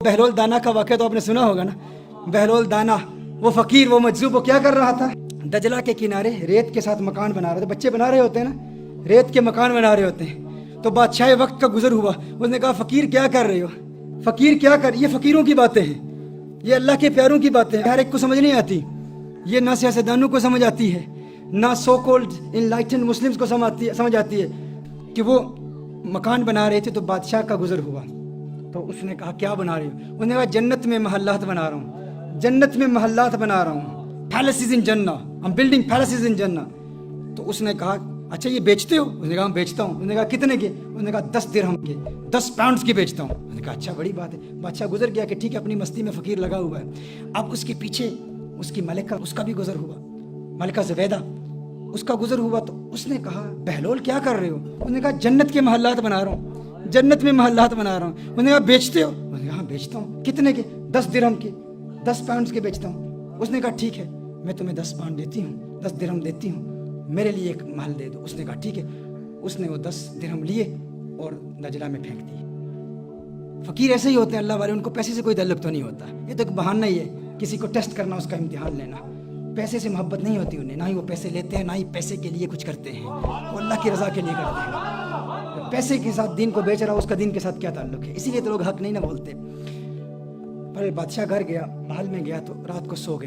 بہلول دانا کا واقعہ تو آپ نے سنا ہوگا نا. بہلول دانا وہ فقیر وہ مجذوب وہ کیا کر رہا تھا؟ دجلہ کے کنارے ریت کے ساتھ مکان بنا رہے تھے. بچے بنا رہے ہوتے ہیں نا, ریت کے مکان بنا رہے ہوتے ہیں. تو بادشاہ وقت کا گزر ہوا, اس نے کہا فقیر کیا کر رہے ہو؟ فقیر کیا کر, یہ فقیروں کی باتیں ہیں, یہ اللہ کے پیاروں کی باتیں ہیں, ہر ایک کو سمجھ نہیں آتی. یہ نہ سیاستدانوں کو سمجھ آتی ہے, نہ سو کولڈ انلائٹنڈ مسلمز کو سمجھ آتی ہے کہ وہ مکان بنا رہے تھے. تو بادشاہ کا گزر ہوا تو اس نے کہا کیا بنا رہے ہو؟ اس نے کہا جنت میں محلات بنا رہا ہوں, جنت میں محلات بنا رہا ہوں, پیلسز ان جنہ, I'm building palaces in جنہ. تو اس نے کہا اچھا یہ بیچتے ہو؟ اس نے کہا بیچتا ہوں. اس نے کہا کتنے کے؟ اس نے کہا 10 درہم کے, 10 پاؤنڈز کے بیچتا ہوں. اس نے کہا اچھا بڑی بات ہے. بادشاہ گزر گیا کہ ٹھیک ہے, اپنی مستی میں فقیر لگا ہوا ہے. اب اس کے پیچھے اس کی ملکہ, اس کا بھی گزر ہوا, ملکہ زبیدہ, اس کا گزر ہوا. تو اس نے کہا بہلول کیا کر رہے ہو؟ اس نے کہا جنت کے محلات بنا رہا ہوں, جنت میں محلات بنا رہا ہوں. اس نے کہا بیچتے ہو؟ اس نے کہا بیچتا ہوں. کتنے کے؟ 10 درہم کے, 10 پاؤنڈز کے بیچتا ہوں. اس نے کہا ٹھیک ہے میں تمہیں 10 پاؤنڈ دیتی ہوں, 10 درہم دیتی ہوں, میرے لیے ایک محل دے دو. اس نے کہا ٹھیک ہے. اس نے وہ 10 درہم لیے اور دجلہ میں پھینک دیے. فقیر ایسے ہی ہوتے ہیں اللہ والے, ان کو پیسے سے کوئی تعلق تو نہیں ہوتا. یہ تو ایک بہانہ ہی ہے, کسی کو ٹیسٹ کرنا, اس کا امتحان لینا. پیسے سے محبت نہیں ہوتی انہیں, نہ ہی وہ پیسے لیتے ہیں, نہ ہی پیسے کے لیے کچھ کرتے ہیں. وہ اللہ کی رضا کے لیے کرتے ہیں. پیسے کے ساتھ دین کو بیچ رہا ہو, اس کا دین کے ساتھ کیا تعلق ہے؟ اسی لیے تو لوگ حق نہیں نہ بولتے. پر بادشاہ گھر گیا, محل میں گیا تو رات کو سو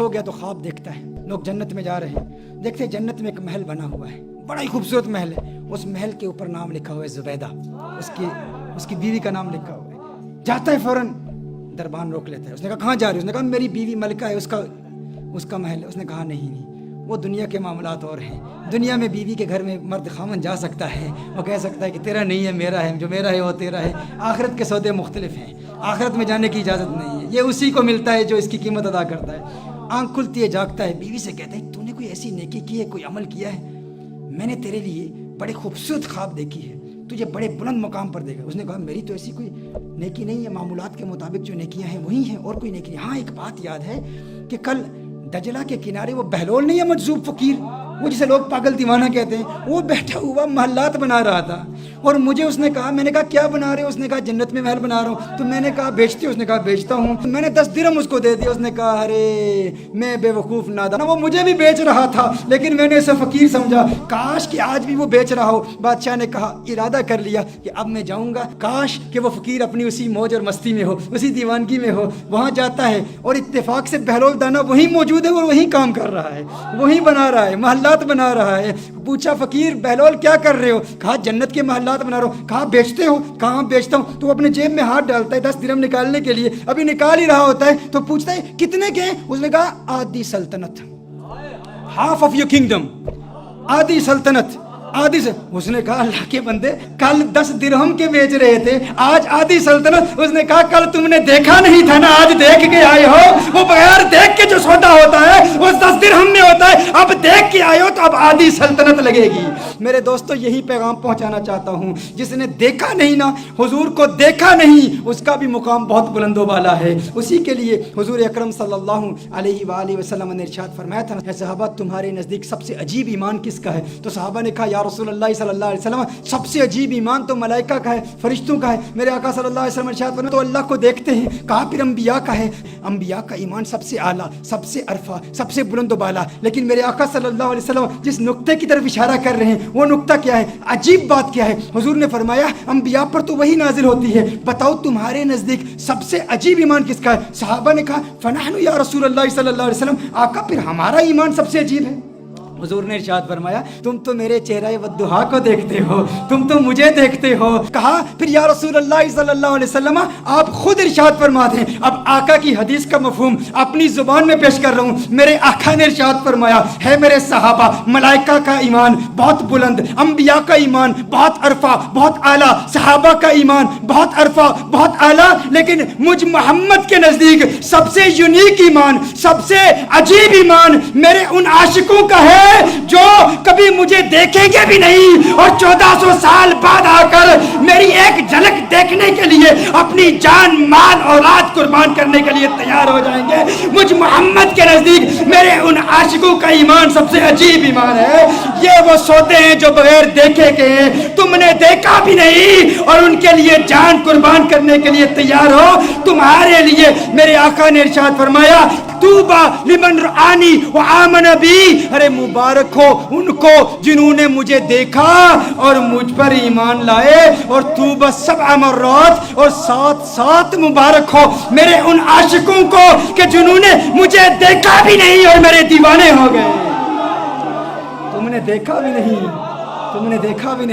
گیا تو خواب دیکھتا ہے. لوگ جنت میں جا رہے ہیں, دیکھتے ہیں جنت میں ایک محل بنا ہوا ہے, بڑا ہی خوبصورت محل ہے. اس محل کے اوپر نام لکھا ہوا ہے زبیدہ, اس کی بیوی کا نام لکھا ہوا ہے. جاتا ہے فوراً, دربان روک لیتا ہے. اس نے کہا کہاں جا رہی ہے؟ اس نے کہا میری بیوی ملکہ ہے, اس کا محل ہے. اس نے کہا نہیں, وہ دنیا کے معاملات اور ہیں. دنیا میں بیوی کے گھر میں مرد خامن جا سکتا ہے, وہ کہہ سکتا ہے کہ تیرا نہیں ہے میرا ہے, جو میرا ہے وہ تیرا ہے. آخرت کے سودے مختلف ہیں, آخرت میں جانے کی اجازت نہیں ہے. یہ اسی کو ملتا ہے جو اس کی قیمت ادا کرتا ہے. آنکھ کھلتی ہے, جاگتا ہے, بیوی سے کہتا ہے تو نے کوئی ایسی نیکی کی ہے, کوئی عمل کیا ہے؟ میں نے تیرے لیے بڑے خوبصورت خواب دیکھی ہے, تجھے بڑے بلند مقام پر دیکھا. اس نے کہا میری تو ایسی کوئی نیکی نہیں ہے, معمولات کے مطابق جو نیکیاں ہیں وہی ہیں, اور کوئی نیکی نہیں. ہاں ایک بات یاد ہے کہ کل دجلہ کے کنارے وہ بہلول نہیں ہے مجذوب فقیر, وہ جسے لوگ پاگل دیوانہ کہتے ہیں, وہ بیٹھا ہوا محلات بنا رہا تھا. اور مجھے اس نے کہا, میں نے کہا کیا بنا رہے ہو؟ اس نے کہا جنت میں محل بنا رہا ہوں. تو میں نے کہا بیچتے ہو؟ اس نے کہا بیچتا ہوں. میں نے 10 درہم اس کو دے دیا. اس نے کہا ارے میں بے وقوف نادان, وہ مجھے بھی بیچ رہا تھا لیکن میں نے اسے فقیر سمجھا, کاش کہ آج بھی وہ بیچ رہا ہو. بادشاہ نے کہا, ارادہ کر لیا کہ اب میں جاؤں گا, کاش کہ وہ فقیر اپنی اسی موج اور مستی میں ہو, اسی دیوانگی میں ہو. وہاں جاتا ہے اور اتفاق سے بہلول دانا وہیں موجود ہے اور وہیں کام کر رہا ہے, وہیں بنا رہا ہے, محلات بنا رہا ہے. پوچھا فقیر بہلول کیا کر رہے ہو؟ کہا جنت کے محلات بنا رہا ہوں. کہا بیچتے ہو؟ کہاں بیچتا ہوں. تو وہ اپنے جیب میں ہاتھ ڈالتا ہے 10 درہم نکالنے کے لیے, ابھی نکال ہی رہا ہوتا ہے تو پوچھتا ہے کتنے کے ہیں؟ اس نے کہا آدھی سلطنت, ہاف آف یور کنگڈم, آدھی سلطنت, آدھی سے. اس نے کہا اللہ کے بندے کل 10 درہم کے بیچ رہے تھے, آج آدھی سلطنت. اس نے کہا کل تم نے دیکھا نہیں تھا نا, آج دیکھ کے آئے ہو. وہ بغیر دیکھ کے جو سودا ہوتا ہے وہ 10 درہم میں ہوتا ہے, اب دیکھ کے آئے ہو تو اب آدھی سلطنت لگے گی. میرے دوستو یہی پیغام پہنچانا چاہتا ہوں, جس نے دیکھا نہیں نا, حضور کو دیکھا نہیں, اس کا بھی مقام بہت بلند و بالا ہے. اسی کے لیے حضور اکرم صلی اللہ علیہ وآلہ وسلم نے ارشاد فرمایا تھا, اے صحابہ تمہارے نزدیک سب سے عجیب ایمان کس کا ہے؟ تو صحابہ نے کہا یا رسول اللہ صلی اللہ علیہ وسلم سب سے عجیب ایمان تو ملائکہ کا ہے, فرشتوں کا ہے. میرے آقا صلی اللہ علیہ وسلم ارشاد فرمایا تو اللہ کو دیکھتے ہیں. کہا پھر انبیاء کا ہے, انبیاء کا ایمان سب سے اعلیٰ, سب سے عرفہ, سب سے بلند و بالا. لیکن میرے آقا صلی اللہ علیہ وسلم جس نقطے کی طرف اشارہ کر رہے ہیں وہ نقطہ کیا ہے, عجیب بات کیا ہے؟ حضور نے فرمایا انبیاء پر تو وہی نازل ہوتی ہے, بتاؤ تمہارے نزدیک سب سے عجیب ایمان کس کا ہے؟ صحابہ نے کہا فنحن یا رسول اللہ صلی اللہ علیہ وسلم, آقا پھر ہمارا ایمان سب سے عجیب ہے. حضور نے ارشاد فرمایا تم تو میرے چہرہ والضحیٰ کو دیکھتے ہو, تم تو مجھے دیکھتے ہو. کہا پھر یا رسول اللہ صلی اللہ علیہ وسلم آپ خود ارشاد فرما دیں. اب آقا کی حدیث کا مفہوم اپنی زبان میں پیش کر رہا ہوں. میرے آقا نے ارشاد فرمایا ہے میرے صحابہ ملائکہ کا ایمان بہت بلند, انبیاء کا ایمان بہت عرفہ بہت اعلیٰ, صحابہ کا ایمان بہت عرفہ بہت اعلیٰ, لیکن مجھ محمد کے نزدیک سب سے یونیک ایمان, سب سے عجیب ایمان میرے ان عاشقوں کا ہے جو کبھی مجھے دیکھیں گے بھی نہیں اور 1400 سال بعد آ کر میری ایک جھلک دیکھنے کے لیے اپنی جان مال اولاد قربان کرنے کے لیے تیار ہو جائیں گے. مجھ محمد کے نزدیک میرے ان عاشقوں کا ایمان سب سے عجیب ایمان ہے. یہ وہ سوتے ہیں جو بغیر دیکھے کے ہیں, تم نے دیکھا بھی نہیں اور ان کے لیے جان قربان کرنے کے لیے تیار ہو. تمہارے لیے میرے آقا نے ارشاد فرمایا توبہ لمن رآنی وآمن بی, ارے مبارک ہو ان کو جنہوں نے مجھے دیکھا اور مجھ پر ایمان لائے. اور توبہ 7 مرات, اور 7 مبارک ہو میرے ان عاشقوں کو کہ جنہوں نے مجھے دیکھا بھی نہیں اور میرے دیوانے ہو گئے. تم نے دیکھا بھی نہیں, تم نے دیکھا بھی نہیں.